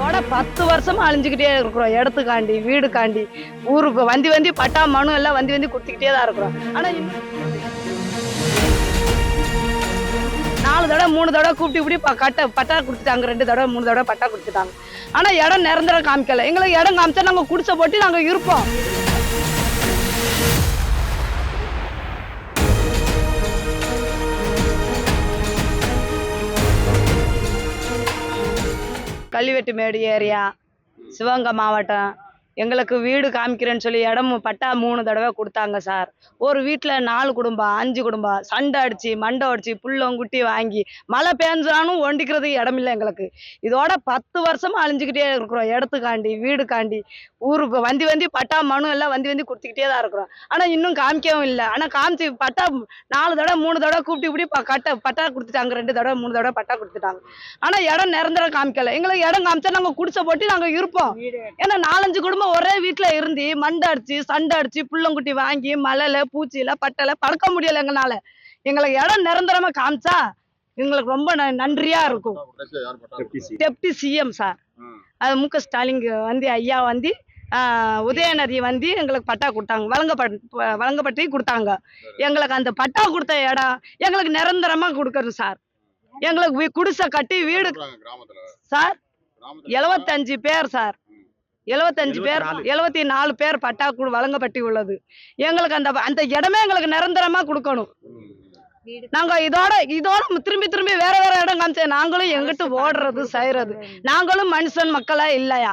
இதோட 10 வருஷமா அழிஞ்சுக்கிட்டே இருக்கிறோம். இடத்துக்காண்டி, வீடுக்காண்டி, ஊருக்கு வந்தி பட்டா மனு எல்லாம் வந்தி கொடுத்துக்கிட்டே தான் இருக்கிறோம். ஆனா 4 தடவை 3 தடவை கூப்பிட்டு இப்படி பட்டா கொடுத்துட்டாங்க. 2 தடவை 3 தடவை பட்டா கொடுத்துட்டாங்க. ஆனா இடம் நிரந்தரம் காமிக்கல. எங்களுக்கு இடம் காமிச்சா நாங்க குடிசை போட்டு நாங்க இருப்போம். கள்ளிவெட்டுமேடு ஏரியா, சிவகங்கை மாவட்டம். எங்களுக்கு வீடு காமிக்கிறேன்னு சொல்லி இடம் பட்டா 3 தடவை கொடுத்தாங்க சார். ஒரு வீட்டில் 4 குடும்பம் 5 குடும்பம் சண்டை அடிச்சு மண்டை அடிச்சு புள்ளங்குட்டி வாங்கி மழை பெஞ்சாலும் ஒண்டிக்கிறதுக்கு இடம் இல்லை எங்களுக்கு. இதோட 10 வருஷமா அழிஞ்சுக்கிட்டே இருக்கிறோம். இடத்துக்காண்டி, வீடுக்காண்டி, ஊருக்கு வந்தி பட்டா மனு எல்லாம் வந்தி கொடுத்துக்கிட்டே தான் இருக்கிறோம். ஆனால் இன்னும் காமிக்கவும் இல்லை. ஆனால் காமிச்சு பட்டா 4 தடவை 3 தடவை கூப்பிட்டு இப்படி பட்டா கொடுத்துட்டாங்க. 2 தடவை 3 தடவை பட்டா கொடுத்துட்டாங்க. ஆனால் இடம் நிரந்தரம் காமிக்கல. எங்களுக்கு இடம் காமிச்சா நாங்கள் குடிசை போட்டு நாங்கள் இருப்போம். ஏன்னா 4-5 குடும்பம் ஒரே வீட்டுல இருந்து மண்டை அடிச்சு சண்டை அடிச்சு புள்ளங்குட்டி வாங்கி மலையில பூச்சியில பட்டல படுக்க முடியல. எங்களுக்கு இடம் நிரந்தரமா காமிச்சா எங்களுக்கு ரொம்ப நன்றியா இருக்கும். டெப்டி சிஎம் சார், அது மு.க. ஸ்டாலின் வந்து ஐயா வந்து உதயநிதி வந்து எங்களுக்கு பட்டா கொடுத்தாங்க. வழங்கப்பட்டு கொடுத்தாங்க. எங்களுக்கு அந்த பட்டா கொடுத்த இடம் எங்களுக்கு நிரந்தரமா கொடுக்கணும் சார். எங்களுக்கு குடிசை கட்டி வீடு சார் 75 பேர் சார். 75 பேர் 74 பேர் பட்டா வழங்கப்பட்டு உள்ளது. எங்களுக்கு அந்த இடமே எங்களுக்கு நிரந்தரமா கொடுக்கணும். நாங்க இதோட திரும்பி வேற இடம் காமிச்சேன். நாங்களும் எங்கிட்டு ஓடுறது செய்யறது. நாங்களும் மனுஷன் மக்களா இல்லையா?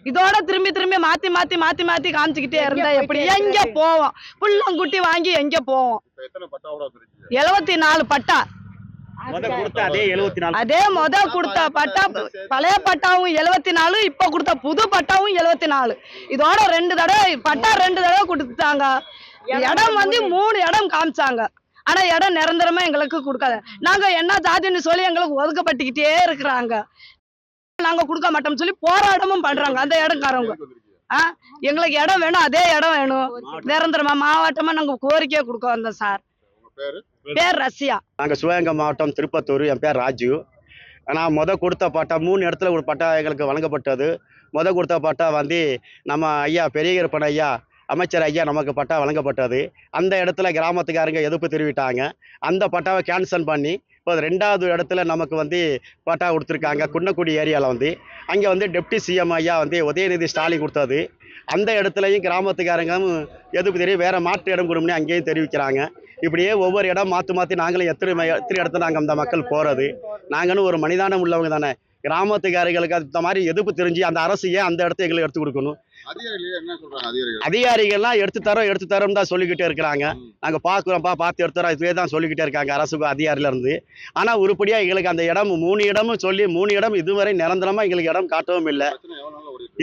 இதோட திரும்பி மாத்தி காமிச்சுக்கிட்டே இருந்தா எப்படி? எங்க போவோம்? புள்ளங்குட்டி வாங்கி எங்க போவோம்? 74 பட்டா. அதே கொடுத்த பட்டா பழைய பட்டாவும் 74, இப்ப கொடுத்த புது பட்டாவும் 74. இதோட 2 தடவை பட்டா 2 தடவை கொடுத்தாங்க. இடம் வந்து 3 இடம் காமிச்சாங்க. ஆனா இடம் நிரந்தரமா எங்களுக்கு கொடுக்காத. நாங்க என்ன ஜாதின்னு சொல்லி எங்களுக்கு ஒதுக்கப்பட்டுக்கிட்டே இருக்கிறாங்க. நாங்க கொடுக்க மாட்டோம்னு சொல்லி போராட்டமும் பண்றாங்க அந்த இடம்காரவங்க. எங்களுக்கு இடம் வேணும், அதே இடம் வேணும் நிரந்தரமா மாவட்டமா நாங்க கோரிக்கையை கொடுக்க வந்தோம் சார். பேர் ரஷ்யா. நாங்கள் சிவகங்கை மாவட்டம் திருப்பத்தூர். என் பேர் ராஜு. நான் கொடுத்த பட்டா 3 இடத்துல ஒரு பட்டா எங்களுக்கு வழங்கப்பட்டது. கொடுத்த பட்டா வந்து நம்ம ஐயா பெரியகருப்பன் ஐயா அமைச்சர் ஐயா நமக்கு பட்டா வழங்கப்பட்டது. அந்த இடத்துல கிராமத்துக்காரங்க எதிர்ப்பு தெரிவித்தாங்க. அந்த பட்டாவை கேன்சல் பண்ணி இப்போ 2வது இடத்துல நமக்கு வந்து பட்டா கொடுத்துருக்காங்க. குன்னக்குடி ஏரியாவில் வந்து அங்கே வந்து டெப்டி சிஎம் ஐயா வந்து உதயநிதி ஸ்டாலின் கொடுத்தது. அந்த இடத்துலையும் கிராமத்துக்காரங்க எதிர்ப்பு தெரியும், வேறு மாற்று இடம் கொடும்னு அங்கேயும் தெரிவிக்கிறாங்க. இப்படியே ஒவ்வொரு இடம் மாற்றி நாங்களும் எத்தனை இடத்துல நாங்கள் அந்த மக்கள் போகிறது. நாங்களும் ஒரு மனிதானம் உள்ளவங்க தானே. கிராமத்துக்காரர்களுக்கு அந்த மாதிரி எதிர்ப்பு தெரிஞ்சு அந்த அரசு ஏன் அந்த இடத்த எங்களுக்கு எடுத்து கொடுக்கணும்? அதிகாரிகள்லாம் எடுத்து தரோம் தான் சொல்லிக்கிட்டே இருக்கிறாங்க. நாங்கள் பார்த்து எடுத்துறோம் இதுவே தான் சொல்லிக்கிட்டே இருக்காங்க அரசு அதிகாரில இருந்து. ஆனால் உருப்படியாக எங்களுக்கு அந்த இடம் 3 இடமும் சொல்லி 3 இடம் இதுவரை நிரந்தரமாக எங்களுக்கு இடம் காட்டவும் இல்லை.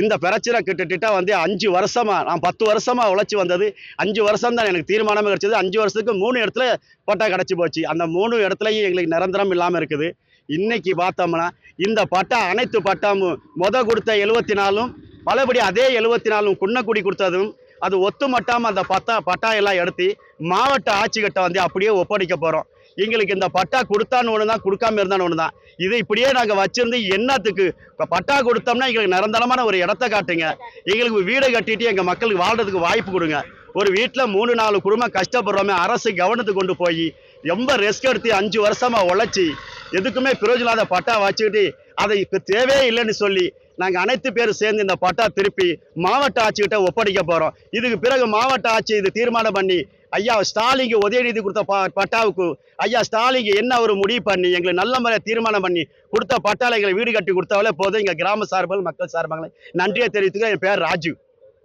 இந்த பிரச்சனை கிட்டத்தட்ட வந்து 5 வருஷமா, நான் 10 வருஷமா உழைச்சி வந்தது. 5 வருஷம் தான் எனக்கு தீர்மானமே கிடைச்சது. 5 வருஷத்துக்கு 3 இடத்துல பட்டா கிடச்சி போச்சு. அந்த 3 இடத்துலையும் எங்களுக்கு நிரந்தரம் இல்லாமல் இருக்குது. இன்னைக்கு பார்த்தோம்னா இந்த பட்டா அனைத்து பட்டாமும் கொடுத்த 74ம் பலபடி அதே 74 குன்னக்குடி கொடுத்ததும் அது ஒத்துமட்டாமல் அந்த பட்டா எல்லாம் எடுத்து மாவட்ட ஆட்சிக்கிட்ட வந்து அப்படியே ஒப்படைக்க போகிறோம். எங்களுக்கு இந்த பட்டா கொடுத்தான்னு ஒன்று தான், கொடுக்காம இருந்தான்னு ஒன்று தான். இது இப்படியே நாங்கள் வச்சிருந்து என்னத்துக்கு? இப்போ பட்டா கொடுத்தோம்னா எங்களுக்கு நிரந்தரமான ஒரு இடத்த காட்டுங்க. எங்களுக்கு வீடு கட்டிட்டு எங்கள் மக்களுக்கு வாழ்றதுக்கு வாய்ப்பு கொடுங்க. ஒரு வீட்டில் 3-4 குடும்பம் கஷ்டப்படுறோமே, அரசு கவனத்துக்கு கொண்டு போய் ரொம்ப ரெஸ்க் எடுத்து 5 வருஷமா உழைச்சி எதுக்குமே பிரயோஜனாத பட்டா வச்சுக்கிட்டு அதை இப்போ தேவையே இல்லைன்னு சொல்லி நாங்கள் அனைத்து பேரும் சேர்ந்து இந்த பட்டா திருப்பி மாவட்ட ஆட்சிக்கிட்ட ஒப்படைக்க போகிறோம். இதுக்கு பிறகு மாவட்ட ஆட்சி இது தீர்மானம் பண்ணி ஐயா ஸ்டாலினுக்கு உதயநிதி கொடுத்த பட்டாவுக்கு ஐயா ஸ்டாலினுக்கு என்ன ஒரு முடிவு பண்ணி எங்களுக்கு நல்ல முறையாக தீர்மானம் பண்ணி கொடுத்த பட்டால எங்களை வீடு கட்டி கொடுத்தாலே போதும். எங்கள் கிராம சார்பாக மக்கள் சார்பாக நன்றியை தெரிவித்துக்க. என் பேர் ராஜு.